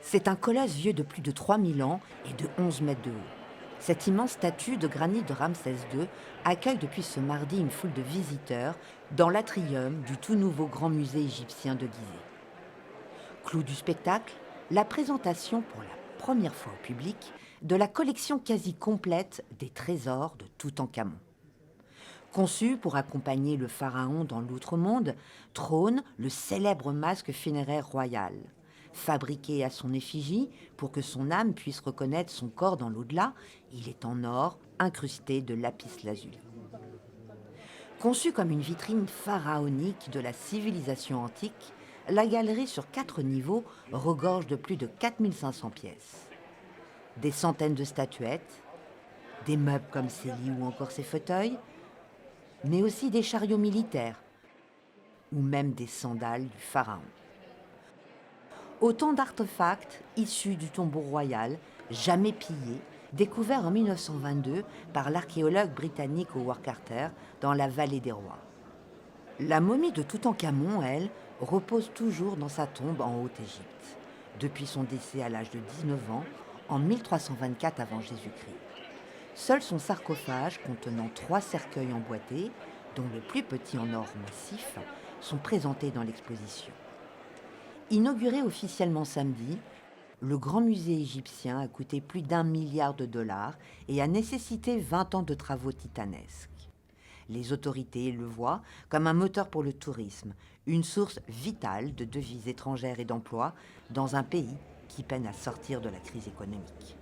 C'est un colosse vieux de plus de 3000 ans et de 11 mètres de haut. Cette immense statue de granit de Ramsès II accueille depuis ce mardi une foule de visiteurs dans l'atrium du tout nouveau grand musée égyptien de Gizeh. Clou du spectacle, la présentation pour la première fois au public de la collection quasi complète des trésors de Toutankhamon. Conçu pour accompagner le pharaon dans l'outre-monde, trône le célèbre masque funéraire royal. Fabriqué à son effigie pour que son âme puisse reconnaître son corps dans l'au-delà, il est en or incrusté de lapis-lazuli. Conçu comme une vitrine pharaonique de la civilisation antique, la galerie sur 4 niveaux regorge de plus de 4500 pièces. Des centaines de statuettes, des meubles comme ses lits ou encore ses fauteuils, mais aussi des chariots militaires ou même des sandales du pharaon. Autant d'artefacts issus du tombeau royal, jamais pillés, découverts en 1922 par l'archéologue britannique Howard Carter dans la vallée des rois. La momie de Toutankhamon, elle, repose toujours dans sa tombe en Haute-Égypte, depuis son décès à l'âge de 19 ans, en 1324 avant Jésus-Christ. Seul son sarcophage, contenant 3 cercueils emboîtés, dont le plus petit en or massif, sont présentés dans l'exposition. Inauguré officiellement samedi, le Grand Musée égyptien a coûté plus d'1 milliard de dollars et a nécessité 20 ans de travaux titanesques. Les autorités le voient comme un moteur pour le tourisme, une source vitale de devises étrangères et d'emplois dans un pays qui peine à sortir de la crise économique.